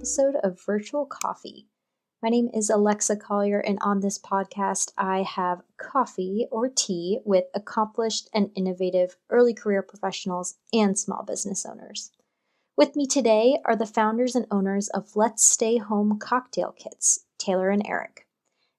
episode of Virtual Coffee. My name is Alexa Collier, and on this podcast, I have coffee or tea with accomplished and innovative early career professionals and small business owners. With me today are the founders and owners of Let's Stay Home Cocktail Kits, Taylor and Eric.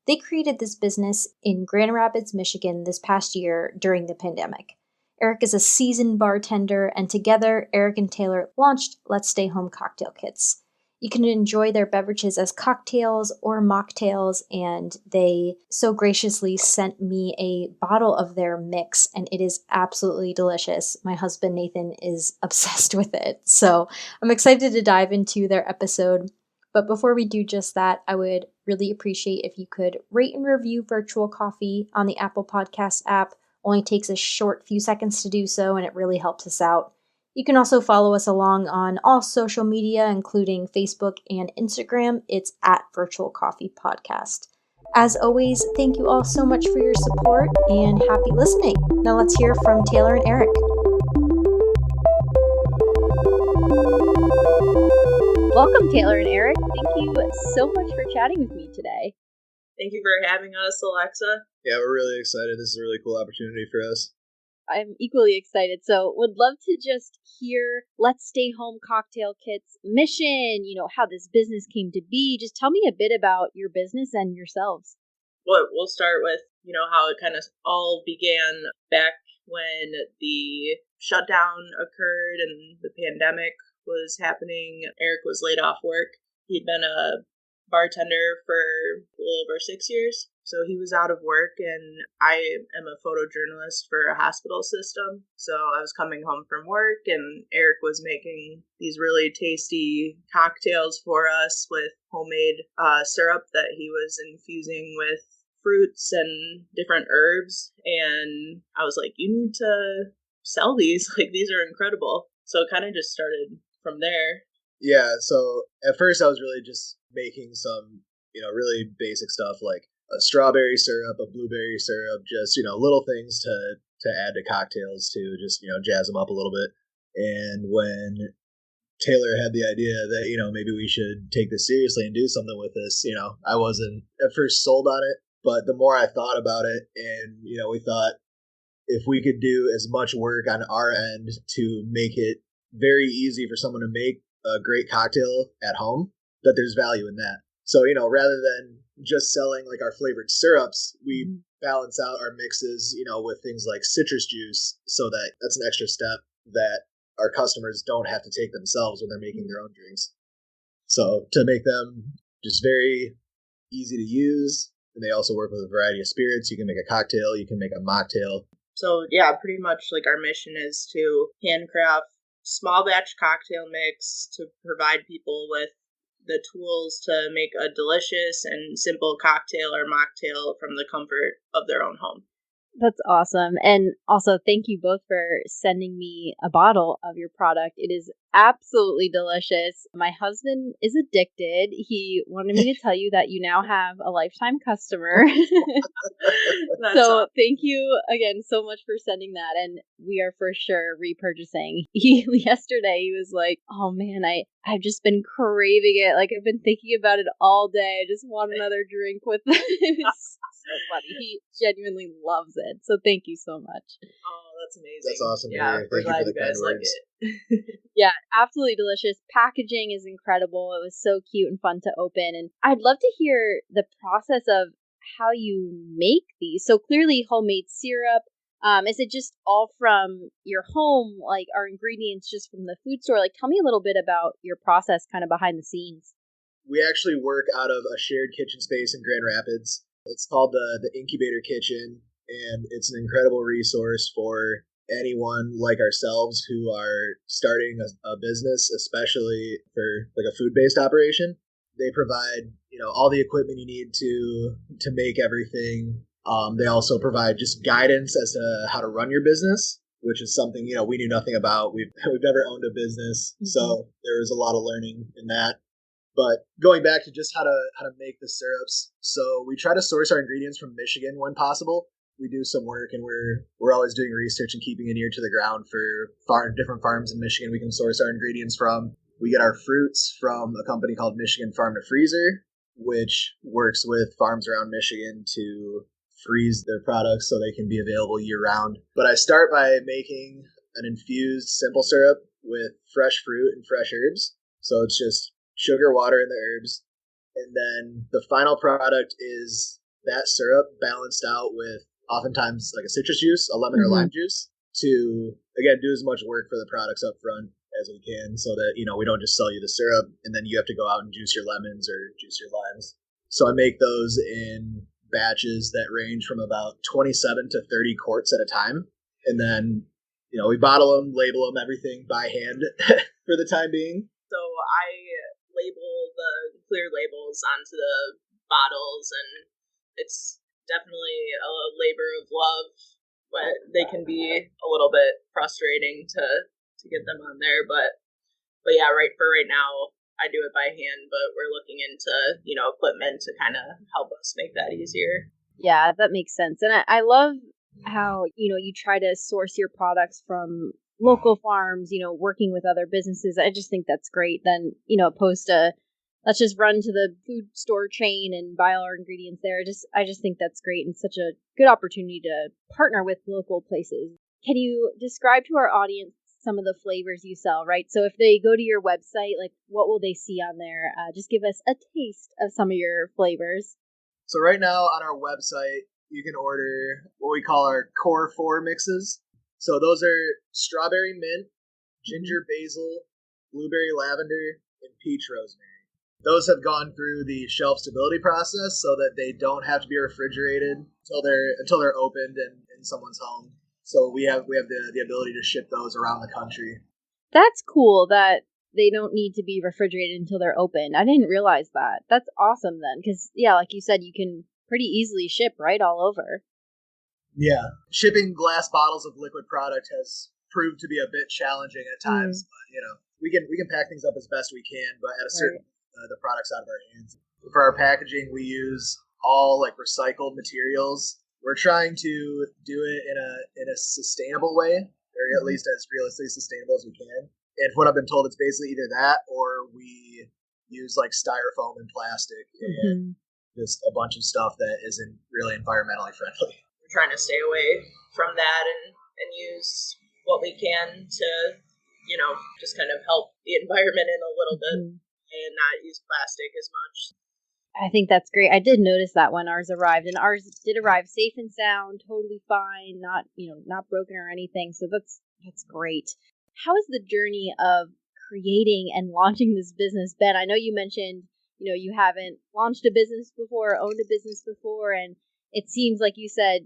They created this business in Grand Rapids, Michigan this past year during the pandemic. Eric is a seasoned bartender, and together, Eric and Taylor launched Let's Stay Home Cocktail Kits. You can enjoy their beverages as cocktails or mocktails, and they so graciously sent me a bottle of their mix, and it is absolutely delicious. My husband, Nathan, is obsessed with it, so I'm excited to dive into their episode. But before we do just that, I would really appreciate if you could rate and review Virtual Coffee on the Apple Podcast app. Only takes a short few seconds to do so, and it really helps us out. You can also follow us along on all social media, including Facebook and Instagram. It's at Virtual Coffee Podcast. As always, thank you all so much for your support, and happy listening. Now let's hear from Taylor and Eric. Welcome, Taylor and Eric. Thank you so much for chatting with me today. Thank you for having us, Alexa. Yeah, we're really excited. This is a really cool opportunity for us. I'm equally excited. So would love to just hear Let's Stay Home Cocktail Kits mission, how this business came to be. Just tell me a bit about your business and yourselves. Well, we'll start with, how it kind of all began back when the shutdown occurred and the pandemic was happening. Eric was laid off work. He'd been a bartender for a little over 6 years. So he was out of work, and I am a photojournalist for a hospital system. So I was coming home from work, and Eric was making these really tasty cocktails for us with homemade syrup that he was infusing with fruits and different herbs. And I was like, you need to sell these. Like, these are incredible. So it kind of just started from there. Yeah, so at first I was really just making some, really basic stuff like a strawberry syrup, a blueberry syrup, just, little things to add to cocktails to just, jazz them up a little bit. And when Taylor had the idea that, maybe we should take this seriously and do something with this, I wasn't at first sold on it, but the more I thought about it and, we thought if we could do as much work on our end to make it very easy for someone to make a great cocktail at home, that there's value in that. So, rather than just selling like our flavored syrups, we balance out our mixes, with things like citrus juice, so that that's an extra step that our customers don't have to take themselves when they're making their own drinks. So to make them just very easy to use, and they also work with a variety of spirits. You can make a cocktail, you can make a mocktail. So yeah, pretty much like our mission is to handcraft small batch cocktail mix to provide people with the tools to make a delicious and simple cocktail or mocktail from the comfort of their own home. That's awesome. And also, thank you both for sending me a bottle of your product. It is absolutely delicious. My husband is addicted. He wanted me to tell you that you now have a lifetime customer. So awesome. Thank you again so much for sending that. And we are for sure repurchasing. Yesterday, he was like, oh man, I've just been craving it. Like, I've been thinking about it all day. I just want another drink with it. It was so funny. He genuinely loves it. So thank you so much. Oh, that's amazing. That's awesome. Yeah, we're glad you guys like it. Yeah, absolutely delicious. Packaging is incredible. It was so cute and fun to open. And I'd love to hear the process of how you make these. So clearly homemade syrup. Is it just all from your home? Like, are ingredients just from the food store? Like, tell me a little bit about your process kind of behind the scenes. We actually work out of a shared kitchen space in Grand Rapids. It's called the Incubator Kitchen, and it's an incredible resource for anyone like ourselves who are starting a business, especially for like a food-based operation. They provide, all the equipment you need to make everything. They also provide just guidance as to how to run your business, which is something, we knew nothing about. We've never owned a business, so there was a lot of learning in that. But going back to just how to make the syrups, so we try to source our ingredients from Michigan when possible. We do some work, and we're always doing research and keeping an ear to the ground for different farms in Michigan we can source our ingredients from. We get our fruits from a company called Michigan Farm to Freezer, which works with farms around Michigan to freeze their products so they can be available year round. But I start by making an infused simple syrup with fresh fruit and fresh herbs. So it's just sugar, water, and the herbs. And then the final product is that syrup balanced out with oftentimes like a citrus juice, a lemon or lime juice, to, again, do as much work for the products up front as we can so that, we don't just sell you the syrup and then you have to go out and juice your lemons or juice your limes. So I make those in batches that range from about 27 to 30 quarts at a time. And then, we bottle them, label them, everything by hand for the time being. So I label the clear labels onto the bottles, and it's definitely a labor of love, but they can be a little bit frustrating to get them on there. But yeah, right now, I do it by hand, but we're looking into, equipment to kind of help us make that easier. Yeah, that makes sense. And I love how, you try to source your products from local farms, working with other businesses. I just think that's great. Then, opposed to let's just run to the food store chain and buy all our ingredients there. I just think that's great and such a good opportunity to partner with local places. Can you describe to our audience some of the flavors you sell, right? So if they go to your website, like what will they see on there? Just give us a taste of some of your flavors. So right now on our website, you can order what we call our core 4 mixes. So those are strawberry mint, ginger basil, blueberry lavender, and peach rosemary. Those have gone through the shelf stability process so that they don't have to be refrigerated until they're opened and in someone's home. So we have the ability to ship those around the country. That's cool that they don't need to be refrigerated until they're open. I didn't realize that. That's awesome then, because yeah, like you said, you can pretty easily ship right all over. Yeah, shipping glass bottles of liquid product has proved to be a bit challenging at times, but we can pack things up as best we can, but at a certain the product's out of our hands. For our packaging, we use all like recycled materials. We're trying to do it in a sustainable way, or at least as realistically sustainable as we can. And from what I've been told, it's basically either that or we use like styrofoam and plastic and just a bunch of stuff that isn't really environmentally friendly. We're trying to stay away from that and use what we can to, just kind of help the environment in a little bit and not use plastic as much. I think that's great. I did notice that when ours arrived, and ours did arrive safe and sound, totally fine, not broken or anything. So that's great. How has the journey of creating and launching this business been? I know you mentioned, you haven't launched a business before, owned a business before, and it seems like you said,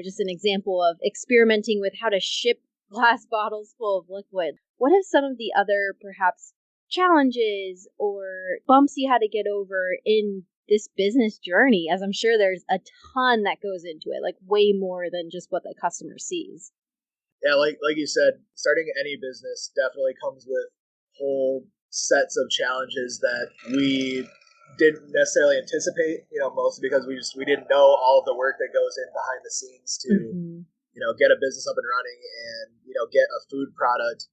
just an example of experimenting with how to ship glass bottles full of liquid. What have some of the other perhaps challenges or bumps you had to get over in this business journey, as I'm sure there's a ton that goes into it, like way more than just what the customer sees? Yeah, like you said, starting any business definitely comes with whole sets of challenges that we didn't necessarily anticipate, mostly because we didn't know all of the work that goes in behind the scenes to, get a business up and running and, get a food product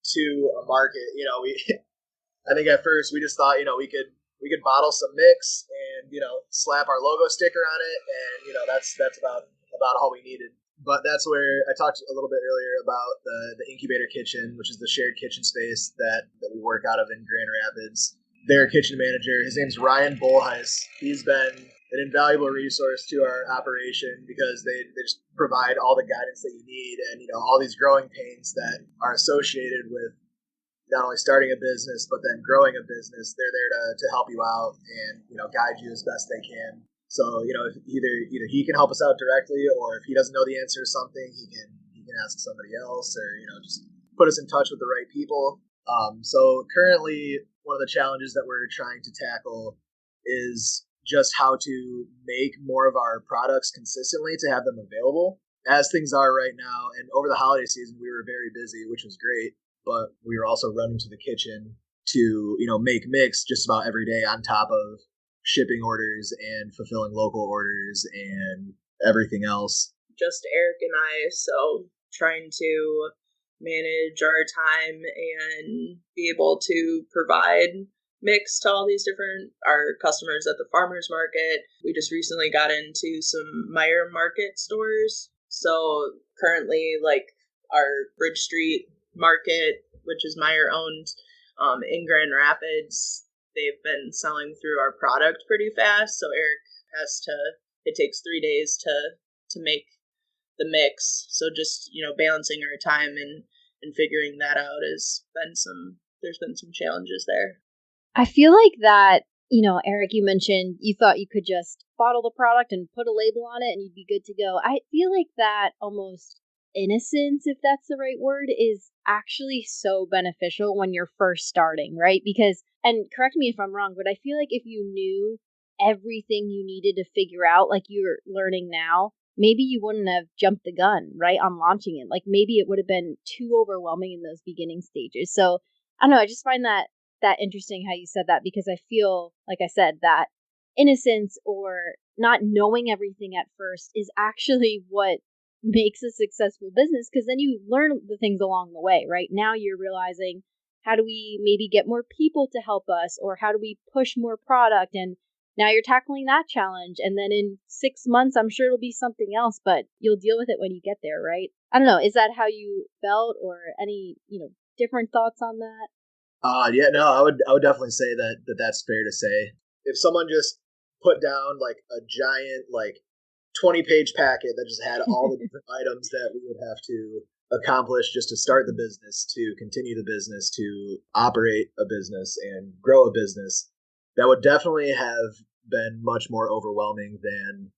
to a market. I think at first we just thought, we could bottle some mix and, slap our logo sticker on it. And, that's about all we needed. But that's where I talked a little bit earlier about the incubator kitchen, which is the shared kitchen space that we work out of in Grand Rapids. Their kitchen manager, his name's Ryan Bolheis. He's been an invaluable resource to our operation because they just provide all the guidance that you need and, all these growing pains that are associated with not only starting a business, but then growing a business. They're there to help you out and, guide you as best they can. So, if either he can help us out directly, or if he doesn't know the answer to something, he can ask somebody else, or, just put us in touch with the right people. So currently one of the challenges that we're trying to tackle is just how to make more of our products consistently to have them available. As things are right now, and over the holiday season, we were very busy, which was great, but we were also running to the kitchen to, make mix just about every day on top of shipping orders and fulfilling local orders and everything else. Just Eric and I, so trying to manage our time and be able to provide mix to all these different our customers at the farmers market. We just recently got into some Meyer market stores. So currently, like our Bridge Street market, which is Meyer owned, in Grand Rapids, they've been selling through our product pretty fast. So Eric has to. It takes 3 days to make the mix. So just balancing our time and figuring that out has been there's been some challenges there. I feel like that, Eric, you mentioned you thought you could just bottle the product and put a label on it and you'd be good to go. I feel like that almost innocence, if that's the right word, is actually so beneficial when you're first starting, right? Because, and correct me if I'm wrong, but I feel like if you knew everything you needed to figure out, like you're learning now, maybe you wouldn't have jumped the gun, right, on launching it. Like maybe it would have been too overwhelming in those beginning stages. So I don't know, I just find that interesting how you said that, because I feel, like I said, that innocence or not knowing everything at first is actually what makes a successful business, because then you learn the things along the way, right? Now you're realizing, how do we maybe get more people to help us, or how do we push more product? And now you're tackling that challenge. And then in 6 months, I'm sure it'll be something else, but you'll deal with it when you get there, right? I don't know. Is that how you felt, or any, different thoughts on that? Yeah, no, I would definitely say that's fair to say. If someone just put down like a giant 20-page packet that just had all the different items that we would have to accomplish just to start the business, to continue the business, to operate a business and grow a business, that would definitely have been much more overwhelming than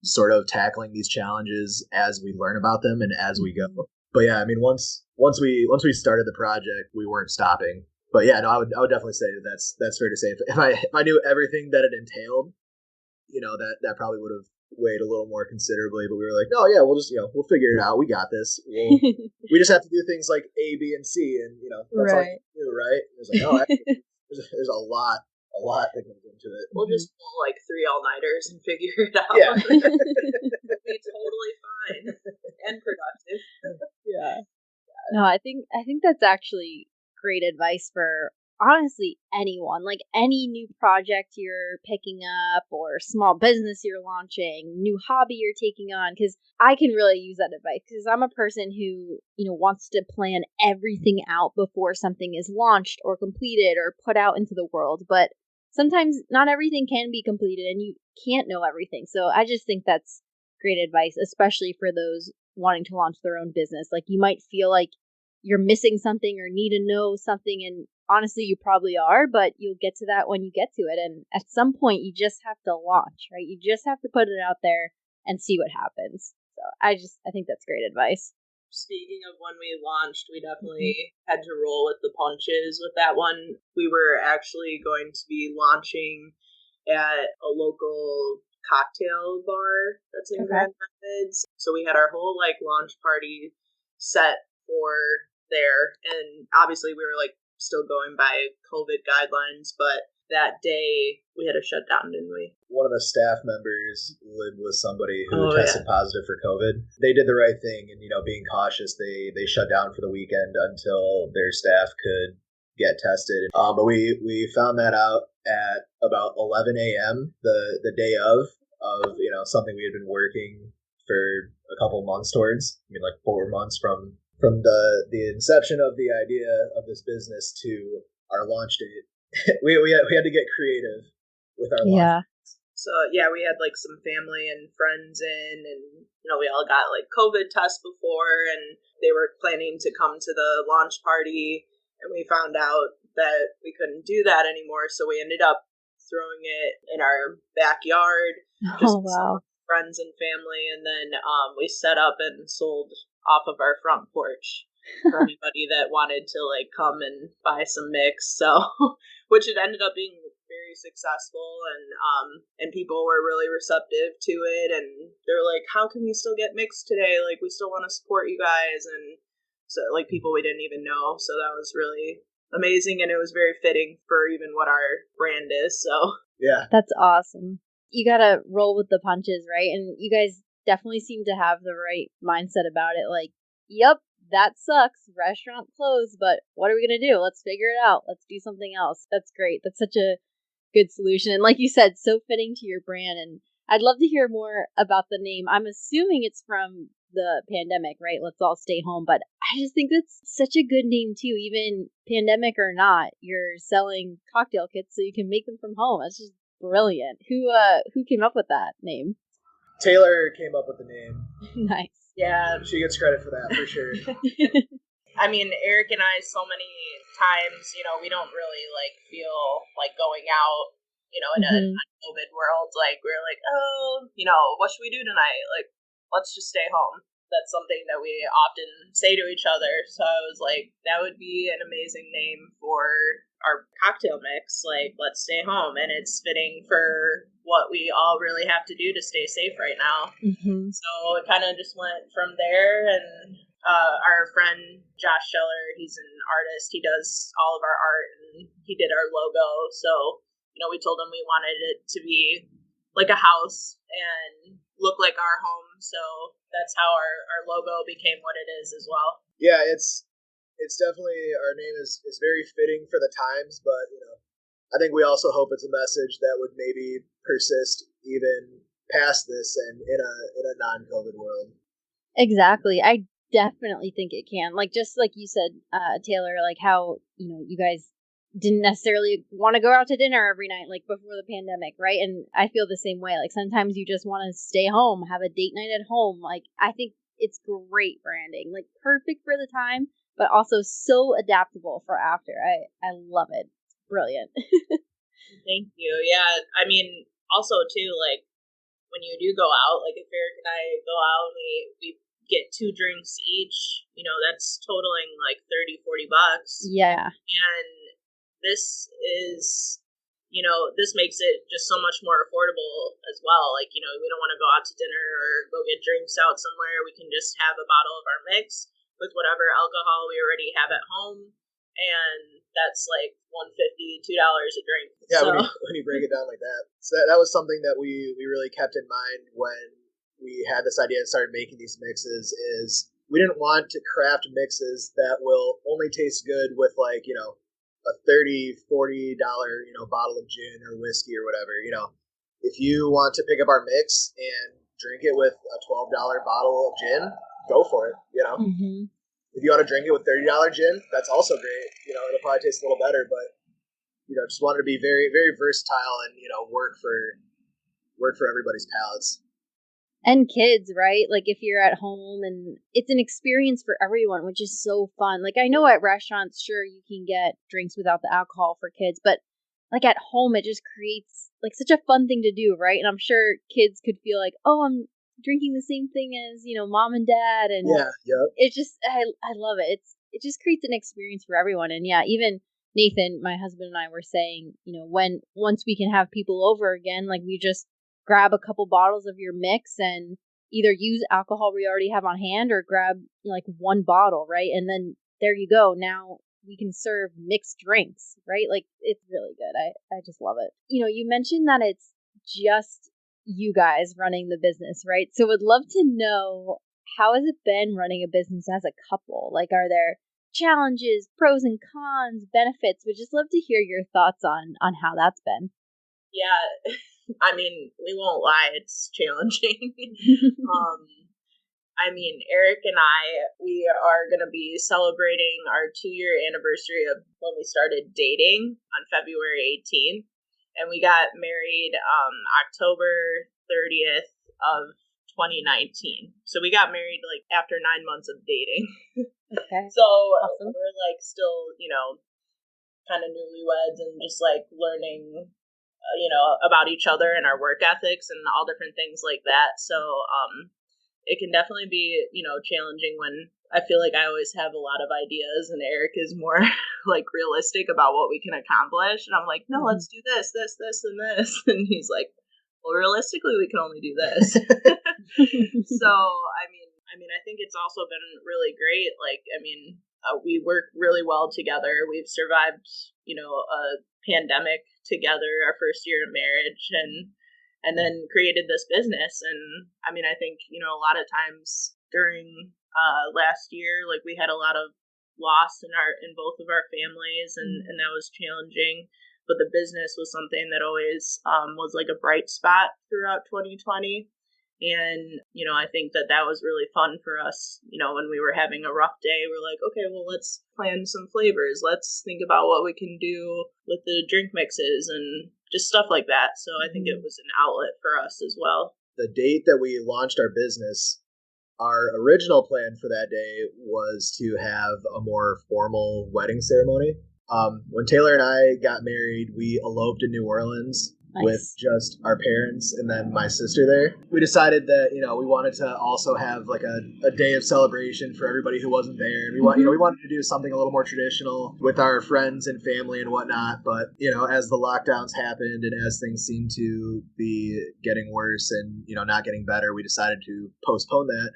sort of tackling these challenges as we learn about them and as we go. But yeah, I mean, once we started the project, we weren't stopping. But yeah, no, I would definitely say that's fair to say. If I knew everything that it entailed, that probably would have weighed a little more considerably. But we were like, no, yeah, we'll just we'll figure it out. We got this. We just have to do things like A, B, and C, and that's all you do, right? It was like, no, there's a lot that goes into it. We'll just pull like 3 all-nighters and figure it out. Yeah, it'll be totally fine and productive. Yeah. No, I think that's actually great advice for honestly anyone, like any new project you're picking up or small business you're launching, new hobby you're taking on, because I can really use that advice, because I'm a person who wants to plan everything out before something is launched or completed or put out into the world. But sometimes not everything can be completed and you can't know everything. So I just think that's great advice, especially for those wanting to launch their own business. Like you might feel like you're missing something or need to know something, and honestly you probably are, but you'll get to that when you get to it. And at some point you just have to launch, right? You just have to put it out there and see what happens. So I think that's great advice. Speaking of when we launched, we definitely had to roll with the punches with that one. We were actually going to be launching at a local cocktail bar that's in Grand Rapids. So we had our whole launch party set for there, and obviously we were still going by COVID guidelines, but that day we had a shutdown, didn't we? One of the staff members lived with somebody who tested positive for COVID. They did the right thing, and being cautious, they shut down for the weekend until their staff could get tested. But we found that out at about 11 a.m. the day of something we had been working for a couple months towards. 4 months from the inception of the idea of this business to our launch date. we had to get creative with our launch. So yeah, we had some family and friends in, and we all got COVID tests before, and they were planning to come to the launch party, and we found out that we couldn't do that anymore, so we ended up throwing it in our backyard. Oh wow. Friends and family, and then we set up and sold off of our front porch for anybody that wanted to come and buy some mix. So which it ended up being very successful, and people were really receptive to it, and they're like, how can we still get mixed today? We still want to support you guys. And so people we didn't even know, so that was really amazing, and it was very fitting for even what our brand is. So yeah, that's awesome. You gotta roll with the punches, right? And you guys definitely seem to have the right mindset about it. Yep, that sucks. Restaurant closed, but what are we going to do? Let's figure it out. Let's do something else. That's great. That's such a good solution. And like you said, so fitting to your brand. And I'd love to hear more about the name. I'm assuming it's from the pandemic, right? Let's all stay home. But I just think that's such a good name too. Even pandemic or not, you're selling cocktail kits so you can make them from home. That's just brilliant. Who came up with that name? Taylor came up with the name. Nice. Yeah, She gets credit for that for sure. I mean, Eric and I, so many times, we don't really feel like going out, in a COVID world. Like, we're like, oh, what should we do tonight? Like, let's just stay home. That's something that we often say to each other. So I was like, that would be an amazing name for our cocktail mix. Like, let's stay home. And it's fitting for what we all really have to do to stay safe right now. Mm-hmm. So it kind of just went from there. And our friend Josh Scheller, he's an artist. He does all of our art, and he did our logo. So, we told him we wanted it to be like a house and look like our home. So that's how our logo became what it is as well. Yeah, it's definitely, our name is very fitting for the times, but I think we also hope it's a message that would maybe persist even past this and in a non-COVID world. Exactly. I definitely think it can. Like, just like you said, Taylor, like how, you guys didn't necessarily want to go out to dinner every night, like before the pandemic, right? And I feel the same way. Like, sometimes you just want to stay home, have a date night at home. Like, I think it's great branding, like perfect for the time, but also so adaptable for after. I love it. It's brilliant. Thank you. Yeah. I mean, also too, like when you do go out, like if Eric and I go out and we get 2 drinks each, that's totaling like $30-$40. Yeah. And this is, this makes it just so much more affordable as well. Like, we don't want to go out to dinner or go get drinks out somewhere. We can just have a bottle of our mix with whatever alcohol we already have at home. And that's like $1.50, $2 a drink. Yeah, so, when you break it down like that. So that was something that we really kept in mind when we had this idea and started making these mixes, is we didn't want to craft mixes that will only taste good with like, a $30-$40 bottle of gin or whiskey or whatever. If you want to pick up our mix and drink it with a $12 bottle of gin, go for it. Mm-hmm. If you want to drink it with $30 gin, that's also great. It'll probably taste a little better, but just wanted to be very, very versatile and work for everybody's palates. And kids, right? Like, if you're at home, and it's an experience for everyone, which is so fun. Like, I know at restaurants, sure, you can get drinks without the alcohol for kids, but like at home, it just creates like such a fun thing to do, right? And I'm sure kids could feel like, oh, I'm drinking the same thing as, mom and dad. And yeah. It just, I love it. It just creates an experience for everyone. And yeah, even Nathan, my husband, and I were saying, once we can have people over again, like, we just grab a couple bottles of your mix and either use alcohol we already have on hand or grab like one bottle, right? And then there you go. Now we can serve mixed drinks, right? Like, it's really good. I just love it. You mentioned that it's just you guys running the business, right? So would love to know, how has it been running a business as a couple? Like, are there challenges, pros and cons, benefits? We'd just love to hear your thoughts on how that's been. Yeah. I mean, we won't lie, it's challenging. I mean, Eric and I, we are going to be celebrating our 2-year anniversary of when we started dating on February 18th. And we got married October 30th of 2019. So we got married like after 9 months of dating. Okay. So awesome. We're like still, kind of newlyweds and just like learning about each other and our work ethics and all different things like that. So it can definitely be, challenging when I feel like I always have a lot of ideas and Eric is more like realistic about what we can accomplish. And I'm like, no, let's do this, this, and this. And he's like, well, realistically, we can only do this. So, I mean, I think it's also been really great. Like, we work really well together. We've survived, a pandemic together, our first year of marriage, and then created this business. And I mean, I think, a lot of times during last year. Like, we had a lot of loss in both of our families, and that was challenging. But the business was something that always was like a bright spot throughout 2020. And, I think that was really fun for us. When we were having a rough day, we're like, okay, well, let's plan some flavors. Let's think about what we can do with the drink mixes and just stuff like that. So I think it was an outlet for us as well. The date that we launched our business, our original plan for that day was to have a more formal wedding ceremony. When Taylor and I got married, we eloped in New Orleans. Nice. With just our parents and then my sister there. We decided that, we wanted to also have like a day of celebration for everybody who wasn't there. And we wanted to do something a little more traditional with our friends and family and whatnot. But, as the lockdowns happened and as things seemed to be getting worse and, not getting better, we decided to postpone that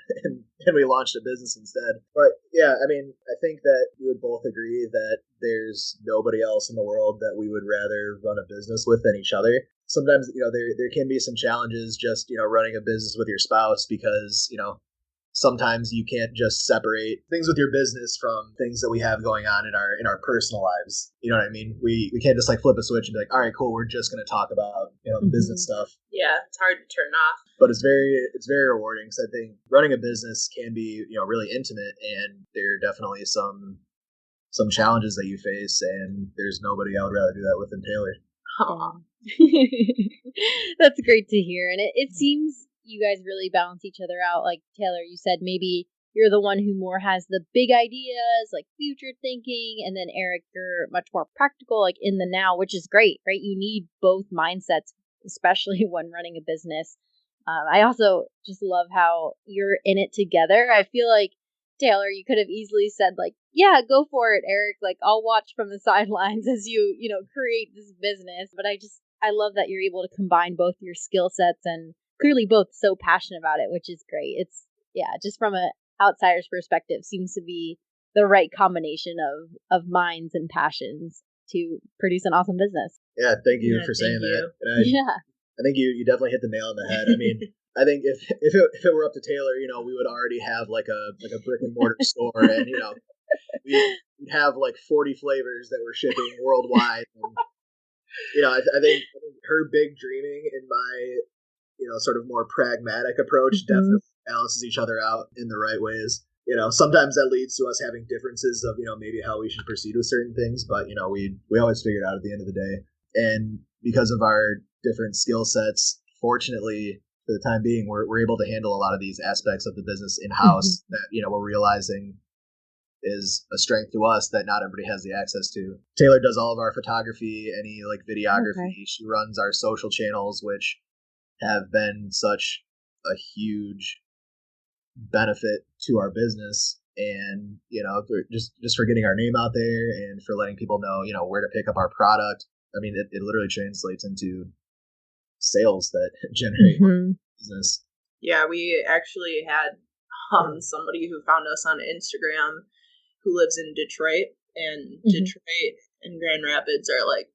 and we launched a business instead. But yeah, I mean, I think that we would both agree that there's nobody else in the world that we would rather run a business with than each other. Sometimes, there can be some challenges just, running a business with your spouse because, sometimes you can't just separate things with your business from things that we have going on in our personal lives. You know what I mean? We can't just like flip a switch and be like, all right, cool, we're just going to talk about, business stuff. Yeah, it's hard to turn off. But it's very rewarding because I think running a business can be, really intimate, and there are definitely some challenges that you face, and there's nobody I would rather do that with than Taylor. That's great to hear. And it seems you guys really balance each other out. Like Taylor, you said maybe you're the one who more has the big ideas, like future thinking, and then Eric, you're much more practical, like in the now, which is great, right? You need both mindsets, especially when running a business. I also just love how you're in it together. I feel like, Taylor, you could have easily said like, yeah, go for it, Eric. Like, I'll watch from the sidelines as you create this business. But I love that you're able to combine both your skill sets and clearly both so passionate about it, which is great. It's, just from an outsider's perspective, seems to be the right combination of minds and passions to produce an awesome business. Yeah, thank you for saying that. I think you definitely hit the nail on the head. I mean, I think if it were up to Taylor, we would already have like a brick and mortar store, and we'd have like 40 flavors that we're shipping worldwide. And, I think her big dreaming and my sort of more pragmatic approach definitely balances each other out in the right ways. Sometimes that leads to us having differences of maybe how we should proceed with certain things, but we always figure it out at the end of the day. And because of our different skill sets, fortunately, for the time being, we're able to handle a lot of these aspects of the business in-house that we're realizing is a strength to us that not everybody has the access to. Taylor does all of our photography, any like videography. Okay. She runs our social channels, which have been such a huge benefit to our business, and just for getting our name out there and for letting people know where to pick up our product. I mean, it literally translates into sales that generate business. Yeah, we actually had somebody who found us on Instagram who lives in Detroit, and Detroit and Grand Rapids are like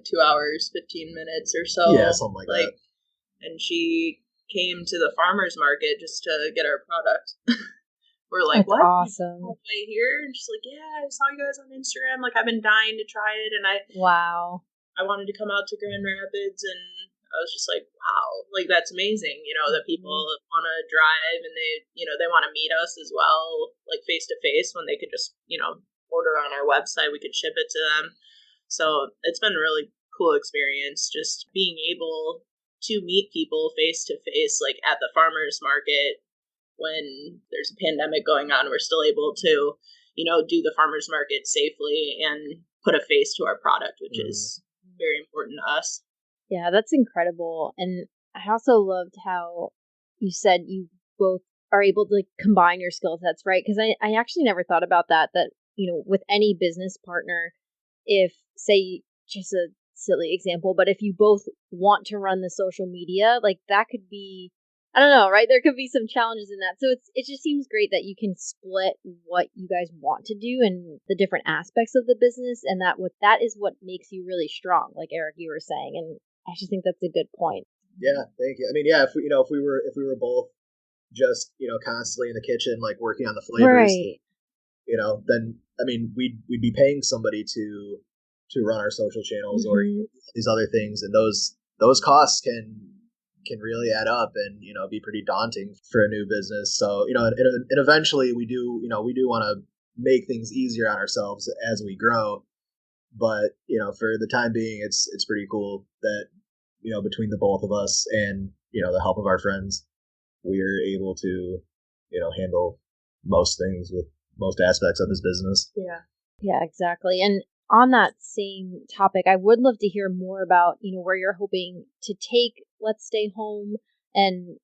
2 hours, 15 minutes or so. Yeah, something like that. And she came to the farmer's market just to get our product. We're like, that's what? Awesome. Way here? And she's like, yeah, I saw you guys on Instagram. Like, I've been dying to try it, and I wanted to come out to Grand Rapids, and I was just like, wow, like, that's amazing, that people want to drive, and they want to meet us as well, like, face to face, when they could just, order on our website, we could ship it to them. So it's been a really cool experience just being able to meet people face to face, like at the farmer's market. When there's a pandemic going on, we're still able to, do the farmer's market safely and put a face to our product, which is very important to us. Yeah, that's incredible. And I also loved how you said you both are able to combine your skill sets, right? Because I actually never thought about that with any business partner, if, say, just a silly example, but if you both want to run the social media, like that could be, I don't know, right? There could be some challenges in that. So it just seems great that you can split what you guys want to do and the different aspects of the business, and that is what makes you really strong, like Eric, you were saying. And I just think that's a good point. Yeah, thank you. I mean, yeah, if we were both just, constantly in the kitchen, like working on the flavors, Right. Then, I mean, we'd be paying somebody to run our social channels or these other things. And those costs can really add up and, be pretty daunting for a new business. So, and eventually we do want to make things easier on ourselves as we grow. But, for the time being, it's pretty cool that, between the both of us and, the help of our friends, we're able to, handle most things with most aspects of this business. Yeah. Yeah, exactly. And on that same topic, I would love to hear more about, where you're hoping to take Let's Stay Home and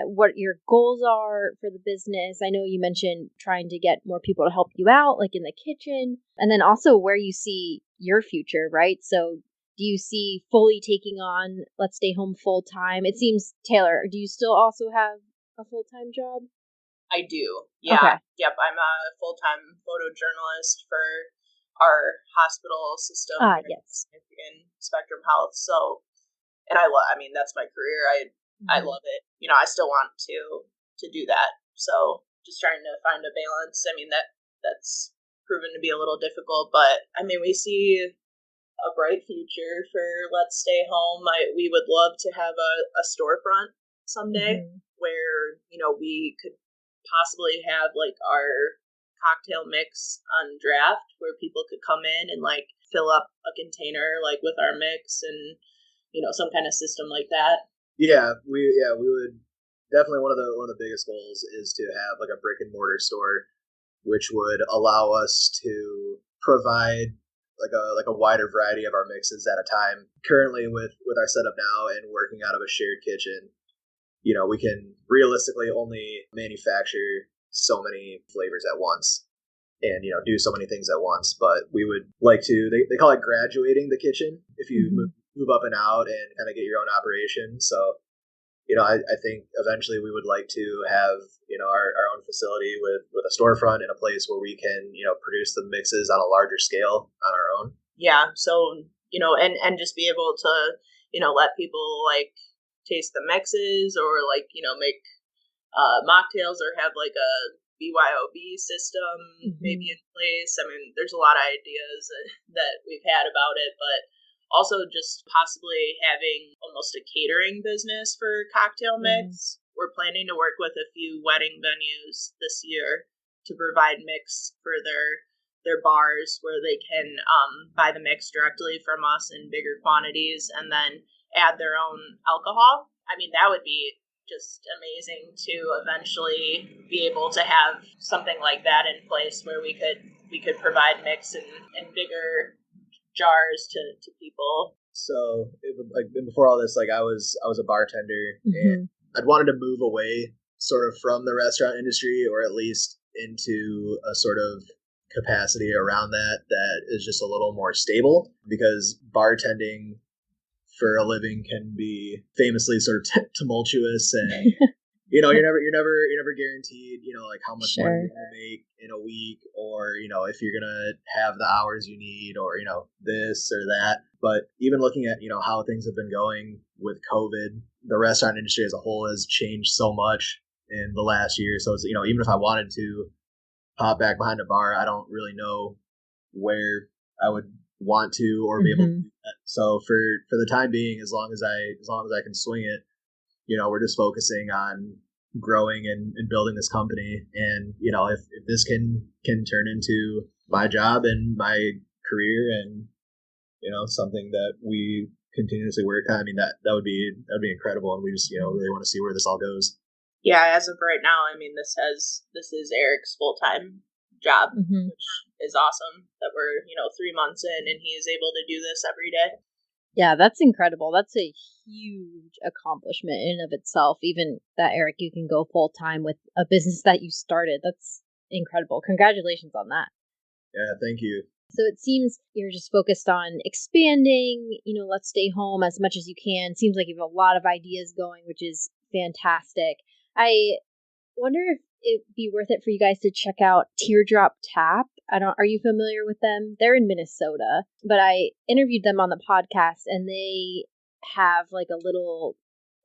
what your goals are for the business. I know you mentioned trying to get more people to help you out, like in the kitchen, and then also where you see your future, right? So do you see fully taking on Let's Stay Home full time? It seems, Taylor, do you still also have a full-time job? I do. Yeah. Okay. Yep. I'm a full-time photojournalist for our hospital system here Yes. in Spectrum Health. So, and I mean, that's my career. I love it. I still want to do that. So just trying to find a balance. I mean, that's proven to be a little difficult, but I mean, we see a bright future for Let's Stay Home. We would love to have a storefront someday where, we could possibly have like our cocktail mix on draft where people could come in and like fill up a container like with our mix and, some kind of system like that. Yeah, we would definitely one of the biggest goals is to have like a brick and mortar store, which would allow us to provide like a wider variety of our mixes at a time. Currently, with our setup now and working out of a shared kitchen, we can realistically only manufacture so many flavors at once and do so many things at once. But we would like to they call it graduating the kitchen if you move up and out and kind of get your own operation. So I think eventually we would like to have our own facility with a storefront and a place where we can produce the mixes on a larger scale on our own. Yeah. So and just be able to let people like taste the mixes or like make mocktails or have like a BYOB system maybe in place. I mean, there's a lot of ideas that we've had about it, but also just possibly having almost a catering business for cocktail mix. We're planning to work with a few wedding venues this year to provide mix for their bars where they can buy the mix directly from us in bigger quantities and then add their own alcohol. I mean, that would be just amazing to eventually be able to have something like that in place where we could provide mix in bigger jars to people. So like before all this, like I was a bartender and I'd wanted to move away sort of from the restaurant industry or at least into a sort of capacity around that is just a little more stable because bartending for a living can be famously sort of tumultuous and you're never guaranteed like how much money you're gonna make in a week or if you're gonna have the hours you need or this or that. But even looking at how things have been going with COVID, the restaurant industry as a whole has changed so much in the last year. So it's even if I wanted to hop back behind a bar, I don't really know where I would want to or be able to do that. So for the time being, as long as I can swing it, we're just focusing on growing and building this company. And if this can turn into my job and my career and something that we continuously work on, I mean that would be incredible. And we just really want to see where this all goes. Yeah, as of right now, I mean this is Eric's full-time job, which is awesome that we're 3 months in and he is able to do this every day. Yeah, that's incredible. That's a huge accomplishment in and of itself. Even that, Eric, you can go full time with a business that you started. That's incredible. Congratulations on that. Yeah, thank you. So it seems you're just focused on expanding, Let's Stay Home as much as you can. Seems like you have a lot of ideas going, which is fantastic. I wonder if it'd be worth it for you guys to check out Teardrop Tap. Are you familiar with them? They're in Minnesota, but I interviewed them on the podcast and they have like a little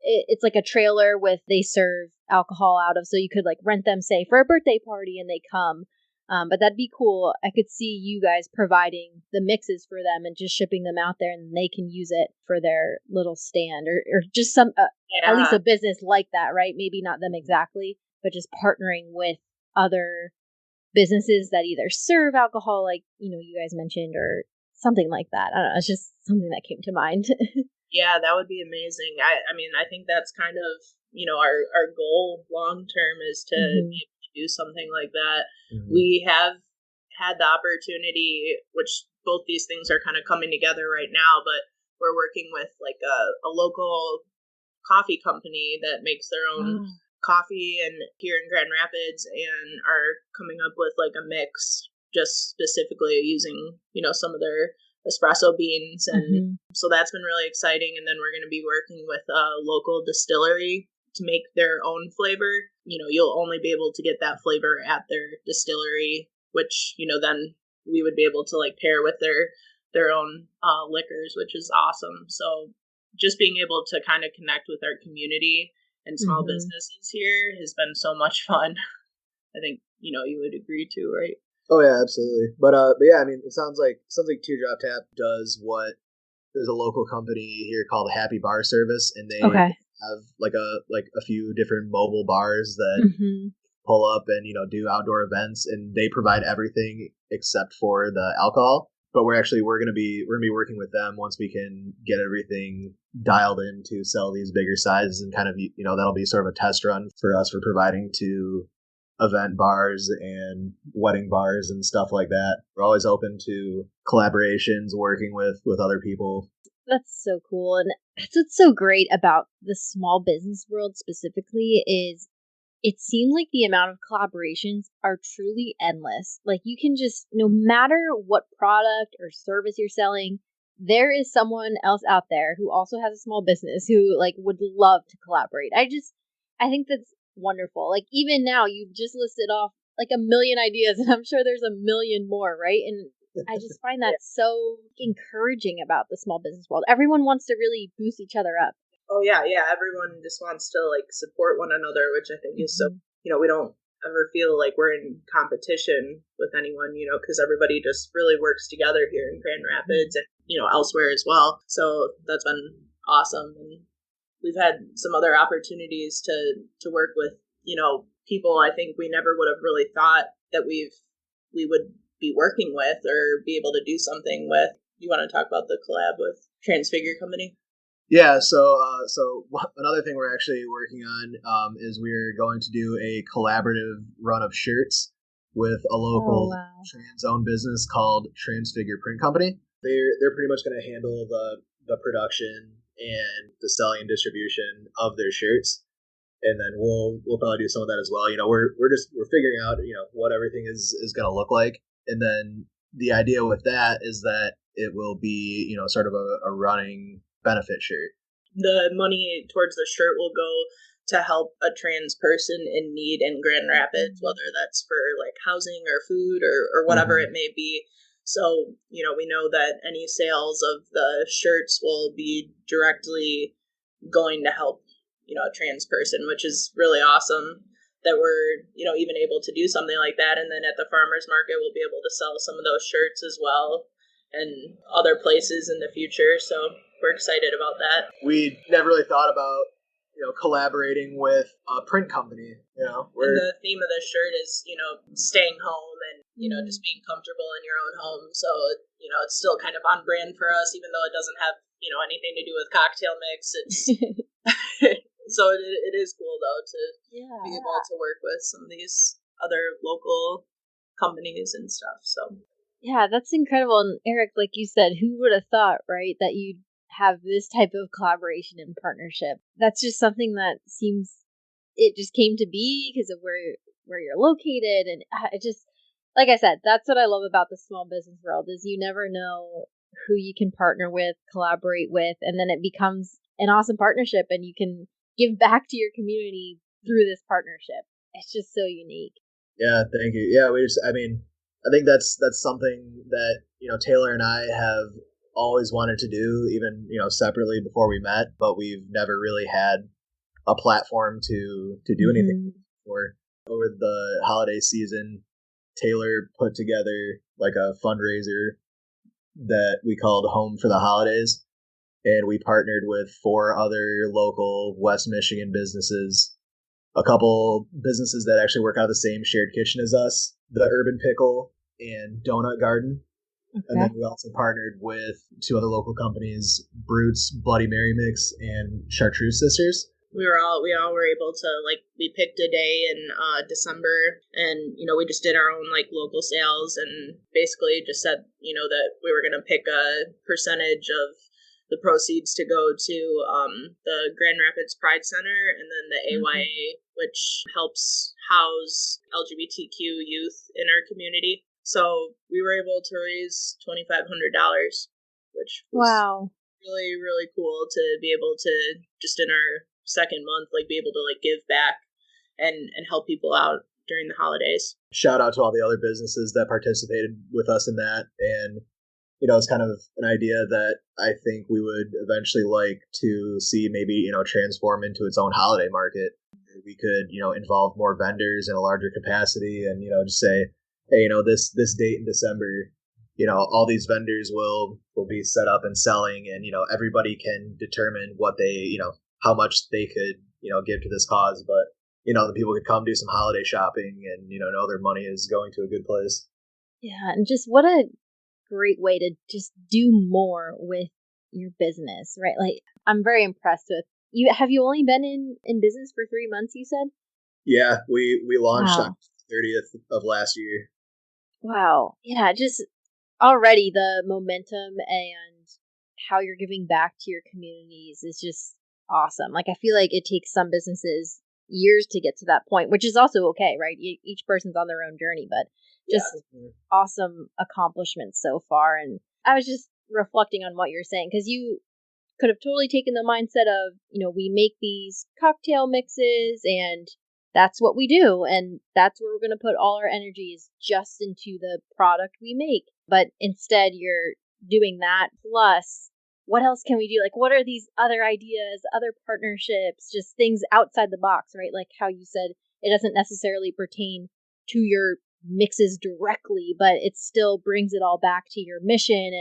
it's like a trailer with they serve alcohol out of, so you could like rent them, say, for a birthday party, and they come. But that'd be cool. I could see you guys providing the mixes for them and just shipping them out there, and they can use it for their little stand or just some at least a business like that, right? Maybe not them exactly, but just partnering with other businesses that either serve alcohol, like you guys mentioned, or something like that. I don't know. It's just something that came to mind. Yeah, that would be amazing. I mean, I think that's kind of, our goal long term is to be able to do something like that. Mm-hmm. We have had the opportunity, which both these things are kind of coming together right now, but we're working with like a local coffee company that makes their own coffee and here in Grand Rapids, and are coming up with like a mix just specifically using, some of their espresso beans, and so that's been really exciting. And then we're going to be working with a local distillery to make their own flavor. You'll only be able to get that flavor at their distillery, which then we would be able to like pair with their own liquors, which is awesome. So just being able to kind of connect with our community and small businesses here has been so much fun. I think you would agree too, right? Oh yeah, absolutely. But yeah, I mean, it sounds like Teardrop Tap does what there's a local company here called Happy Bar Service, and they have like a few different mobile bars that pull up and do outdoor events, and they provide everything except for the alcohol. But we're gonna be working with them once we can get everything dialed in to sell these bigger sizes, and kind of that'll be sort of a test run for us for providing to event bars and wedding bars and stuff like that. We're always open to collaborations, working with other people. That's so cool. And that's what's so great about the small business world specifically is it seems like the amount of collaborations are truly endless. Like you can just, no matter what product or service you're selling, there is someone else out there who also has a small business who like would love to collaborate. I think that's wonderful. Like even now you've just listed off like a million ideas, and I'm sure there's a million more, right? And I just find that so encouraging about the small business world. Everyone wants to really boost each other up. Oh yeah, everyone just wants to like support one another, which I think is so, we don't ever feel like we're in competition with anyone, because everybody just really works together here in Grand Rapids and elsewhere as well. So that's been awesome. And we've had some other opportunities to work with, people I think we never would have really thought that we would be working with or be able to do something with. You want to talk about the collab with Transfigure Company? Yeah, so another thing we're actually working on is we're going to do a collaborative run of shirts with a local trans-owned business called Transfigure Print Company. They're pretty much going to handle the production and the selling and distribution of their shirts, and then we'll probably do some of that as well. We're figuring out what everything is going to look like, and then the idea with that is that it will be sort of a running benefit shirt. The money towards the shirt will go to help a trans person in need in Grand Rapids, whether that's for like housing or food or whatever it may be. So, we know that any sales of the shirts will be directly going to help, a trans person, which is really awesome that we're, even able to do something like that. And then at the farmer's market, we'll be able to sell some of those shirts as well and other places in the future. So we're excited about that. We never really thought about, collaborating with a print company, And the theme of this shirt is, staying home and, just being comfortable in your own home. So, it's still kind of on brand for us, even though it doesn't have, anything to do with cocktail mix. It's so it is cool though to be able to work with some of these other local companies and stuff. So yeah, that's incredible. And Eric, like you said, who would have thought, right, that you'd have this type of collaboration and partnership? That's just something that seems, it just came to be because of where you're located. And it just, like I said, that's what I love about the small business world is you never know who you can partner with, collaborate with, and then it becomes an awesome partnership and you can give back to your community through this partnership. It's just so unique. Yeah, thank you. Yeah, I think that's something that, Taylor and I have always wanted to do, even, separately before we met, but we've never really had a platform to do anything for. Over the holiday season, Taylor put together like a fundraiser that we called Home for the Holidays, and we partnered with 4 other local West Michigan businesses, a couple businesses that actually work out of the same shared kitchen as us, the Urban Pickle and Donut Garden. Okay. And then we also partnered with 2 other local companies, Brutes, Bloody Mary Mix, and Chartreuse Sisters. We all were able to, like, we picked a day in December, and, you know, we just did our own, like, local sales, and basically just said, you know, that we were going to pick a percentage of the proceeds to go to the Grand Rapids Pride Center, and then the AYA, which helps house LGBTQ youth in our community. So we were able to raise $2,500, which was really, really cool to be able to, just in our second month, like, be able to, like, give back and help people out during the holidays. Shout out to all the other businesses that participated with us in that. And, you know, it's kind of an idea that I think we would eventually like to see maybe, you know, transform into its own holiday market. We could, you know, involve more vendors in a larger capacity and, you know, just say, hey, you know, this date in December, you know, all these vendors will be set up and selling, and, you know, everybody can determine what they, you know, how much they could, you know, give to this cause. But, you know, the people could come do some holiday shopping and, you know their money is going to a good place. Yeah, and just what a great way to just do more with your business, right? Like, I'm very impressed with you. Have you only been in business for 3 months, you said? Yeah, we launched on 30th of last year. Wow. Yeah, just already the momentum and how you're giving back to your communities is just awesome. Like, I feel like it takes some businesses years to get to that point, which is also okay, right? Each person's on their own journey, but just awesome accomplishments so far. And I was just reflecting on what you're saying, because you could have totally taken the mindset of, you know, we make these cocktail mixes and that's what we do, and that's where we're going to put all our energies, just into the product we make. But instead, you're doing that plus, what else can we do? Like, what are these other ideas, other partnerships, just things outside the box, right? Like how you said, it doesn't necessarily pertain to your mixes directly, but it still brings it all back to your mission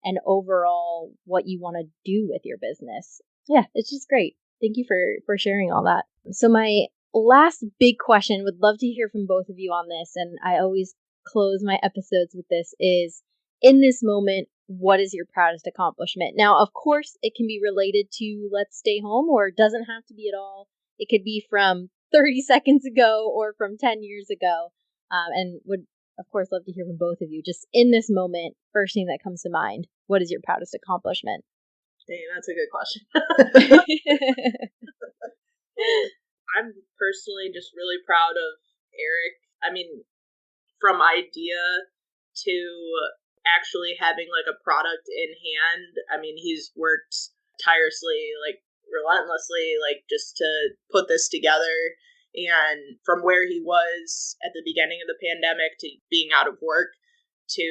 and overall what you want to do with your business. Yeah, it's just great. Thank you for sharing all that. So my last big question, would love to hear from both of you on this, and I always close my episodes with this, is, in this moment, what is your proudest accomplishment? Now, of course, it can be related to Let's Stay Home, or it doesn't have to be at all. It could be from 30 seconds ago or from 10 years ago. And would, of course, love to hear from both of you. Just in this moment, first thing that comes to mind, what is your proudest accomplishment? Dang, that's a good question. I'm personally just really proud of Eric. I mean, from idea to actually having, like, a product in hand, I mean, he's worked tirelessly, like, relentlessly, like, just to put this together. And from where he was at the beginning of the pandemic to being out of work to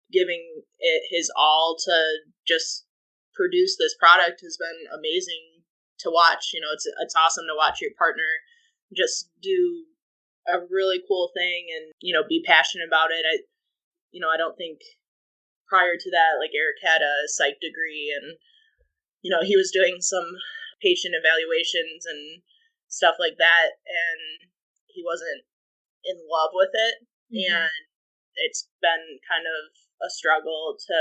giving it his all to just produce this product has been amazing to watch. You know, it's awesome to watch your partner just do a really cool thing and, you know, be passionate about it. I don't think prior to that, like, Eric had a psych degree and, you know, he was doing some patient evaluations and stuff like that, and he wasn't in love with it. Mm-hmm. And it's been kind of a struggle to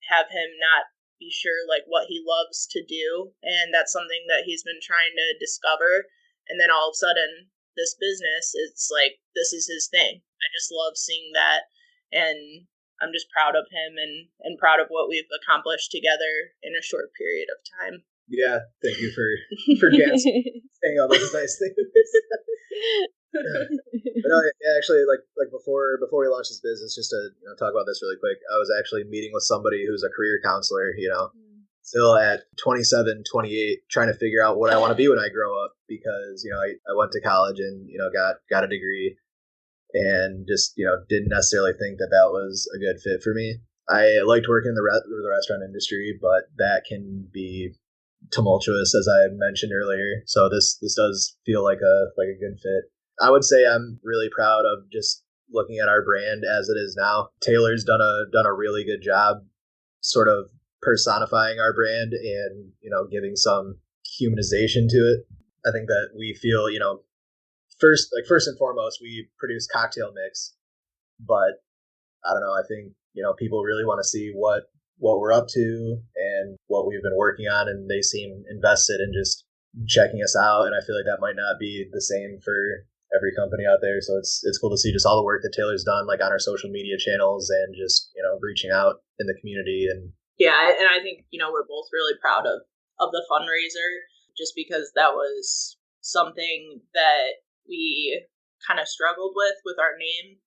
have him not be sure, like, what he loves to do, and that's something that he's been trying to discover. And then all of a sudden, this business, it's like, this is his thing. I just love seeing that, and I'm just proud of him and proud of what we've accomplished together in a short period of time. Yeah, thank you for saying all those nice things. But no, actually, like before we launched this business, just to talk about this really quick, I was actually meeting with somebody who's a career counselor, still at 27, 28, trying to figure out what I want to be when I grow up, because I went to college and got a degree, and just didn't necessarily think that was a good fit for me. I liked working in the restaurant industry, but that can be tumultuous, as I mentioned earlier. So this does feel like a good fit. I would say I'm really proud of just looking at our brand as it is now. Taylor's done a really good job sort of personifying our brand and, giving some humanization to it. I think that we feel, first and foremost, we produce cocktail mix, but I don't know, I think, people really want to see what we're up to and what we've been working on, and they seem invested in just checking us out. And I feel like that might not be the same for every company out there. So it's cool to see just all the work that Taylor's done, like on our social media channels and just, reaching out in the community. And yeah, and I think, we're both really proud of the fundraiser, just because that was something that we kind of struggled with our name.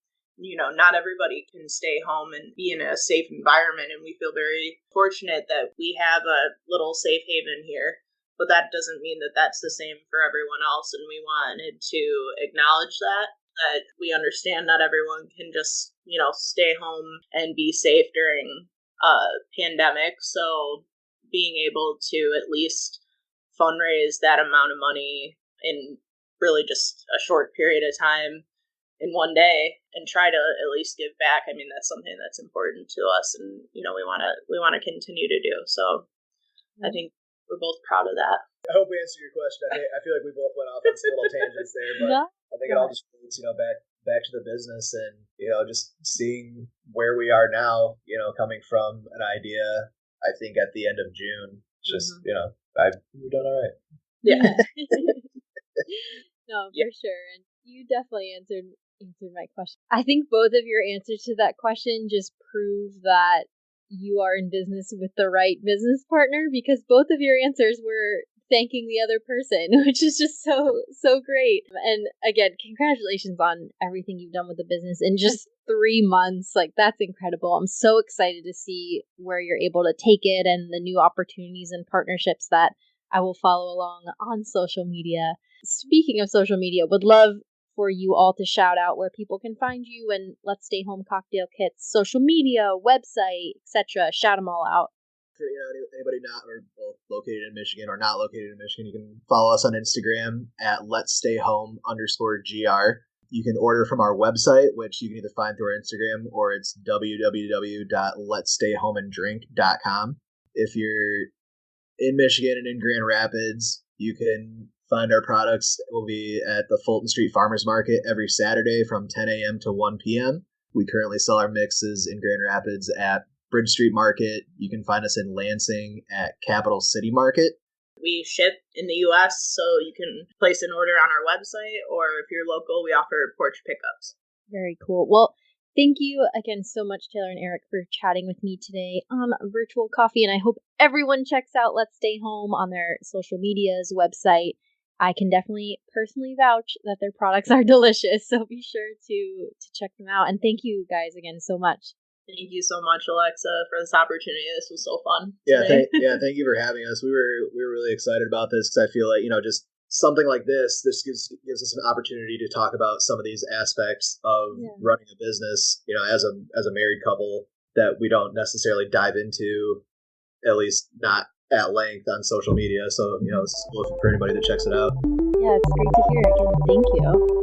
Not everybody can stay home and be in a safe environment, and we feel very fortunate that we have a little safe haven here. But that doesn't mean that that's the same for everyone else, and we wanted to acknowledge that we understand not everyone can just, stay home and be safe during a pandemic. So being able to at least fundraise that amount of money in really just a short period of time in one day and try to at least give back. I mean, that's something that's important to us, and we want to continue to do. So I think we're both proud of that. I hope we answered your question. I feel like we both went off on some little tangents there, but yeah. I think it all just relates, back to the business and, just seeing where we are now, coming from an idea, I think at the end of June, just, we've done all right. Yeah. No, for sure. And you definitely answered my question. I think both of your answers to that question just prove that you are in business with the right business partner, because both of your answers were thanking the other person, which is just so great. And again, congratulations on everything you've done with the business in just 3 months. Like, that's incredible. I'm so excited to see where you're able to take it and the new opportunities and partnerships that I will follow along on social media. Speaking of social media, would love for you all to shout out where people can find you and Let's Stay Home Cocktail Kits, social media, website, etc. Shout them all out. For anybody not or both located in Michigan or not located in Michigan, you can follow us on Instagram at Let's Stay Home _GR. You can order from our website, which you can either find through our Instagram or it's www.letsstayhomeanddrink.com. If you're in Michigan and in Grand Rapids, you can find our products. We'll be at the Fulton Street Farmers Market every Saturday from 10 a.m. to 1 p.m. We currently sell our mixes in Grand Rapids at Bridge Street Market. You can find us in Lansing at Capital City Market. We ship in the U.S., so you can place an order on our website, or if you're local, we offer porch pickups. Very cool. Well, thank you again so much, Taylor and Eric, for chatting with me today on Virtual Coffee, and I hope everyone checks out Let's Stay Home on their social medias, website. I can definitely personally vouch that their products are delicious, so be sure to check them out. And thank you guys again so much. Thank you so much, Alexa, for this opportunity. This was so fun. Yeah, thank you for having us. We were really excited about this because I feel like, just something like this gives us an opportunity to talk about some of these aspects of running a business, as a married couple that we don't necessarily dive into, at least not at length on social media. So, it's cool for anybody that checks it out. Yeah, it's great to hear. Again, thank you.